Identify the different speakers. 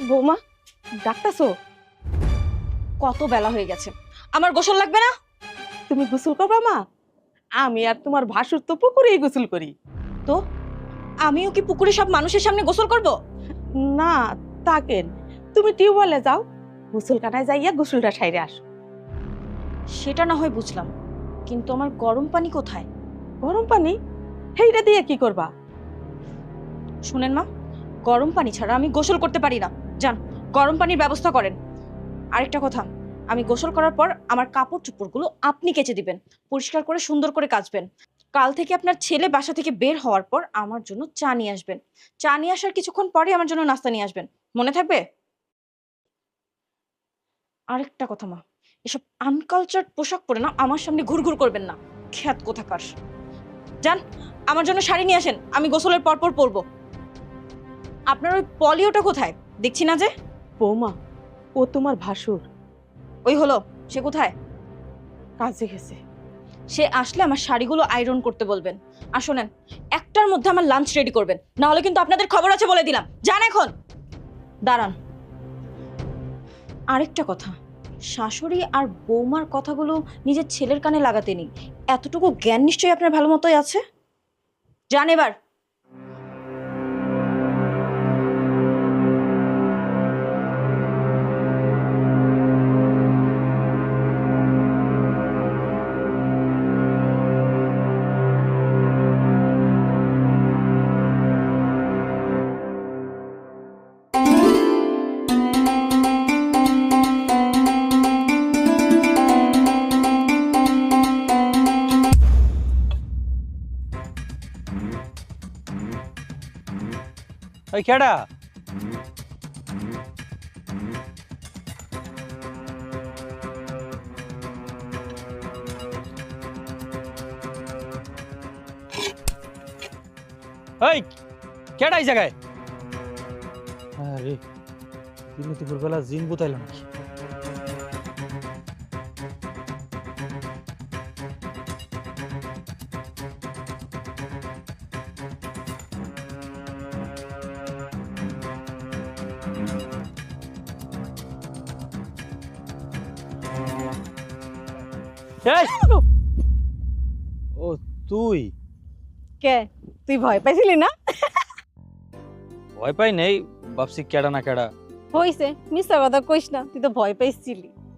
Speaker 1: বৌমা ডাকতাছো?
Speaker 2: কত বেলা হয়ে গেছে, আমার গোসল লাগবে না?
Speaker 1: তুমি গোসল করবা মা? আমি আর তোমার ভাসুর তো পুকুরেই গোসল করি।
Speaker 2: তো আমিও কি পুকুরে সব মানুষের সামনে গোসল করব?
Speaker 1: না তা কেন, তুমি টিউবওয়েলে যাও, গোসলখানায় যাইয়া গোসলটা সাইরে আসো।
Speaker 2: সেটা না হয় বুঝলাম, কিন্তু আমার গরম পানি কোথায়?
Speaker 1: গরম পানি সেইটা দিয়ে কি করবা?
Speaker 2: শুনেন মা, গরম পানি ছাড়া আমি গোসল করতে পারি না। যান, গরম পানির ব্যবস্থা করেন। আরেকটা কথা, আমি গোসল করার পর আমার কাপড় চোপড়গুলো আপনি কেচে দিবেন, পরিষ্কার করে সুন্দর করে কাচবেন। কাল থেকে আপনার ছেলে বাসা থেকে বের হওয়ার পর আমার জন্য চা নিয়ে আসবেন। চা নিয়ে আসার কিছুক্ষণ পরে আমার জন্য নাস্তা নিয়ে আসবেন, মনে থাকবে? আরেকটা কথা মা, এসব আনকালচার্ড পোশাক পরে না আমার সামনে ঘুরঘুর করবেন না, খ্যাত কোথাকার। যান, আমার জন্য শাড়ি নিয়ে আসেন, আমি গোসলের পরপর পরবো। আপনার ওই পলিওটা কোথায়? দেখছি না যে।
Speaker 1: বৌমা, ও তোমার ভাসুর,
Speaker 2: ওই হলো, সে কোথায়?
Speaker 1: কাজে গেছে।
Speaker 2: সে আসলে আমার শাড়িগুলো আয়রন করতে বলবেন। আর শোনেন, একটার মধ্যে আমার লাঞ্চ রেডি করবেন, না হলে কিন্তু আপনাদের খবর আছে বলে দিলাম। যান এখন। দাঁড়ান, আরেকটা কথা, শাশুড়ি আর বৌমার কথাগুলো নিজের ছেলের কানে লাগাতে নেই, এতটুকু জ্ঞান নিশ্চয়ই আপনার ভালো মতোই আছে। যান এবার।
Speaker 3: ওই কেডা? ওই কেডা এই জায়গায়? আরে দিনে দুপুরবেলা জিন বুতাইল নাকি? এই! ও তুই?
Speaker 1: কে, তুই ভয় পাইছিলি না?
Speaker 3: ভয় পাই নেই, ভাবছি কেডা না কেডা।
Speaker 1: হইছে, মিথ্যা কথা কইস না, তুই তো ভয় পাইছিলি।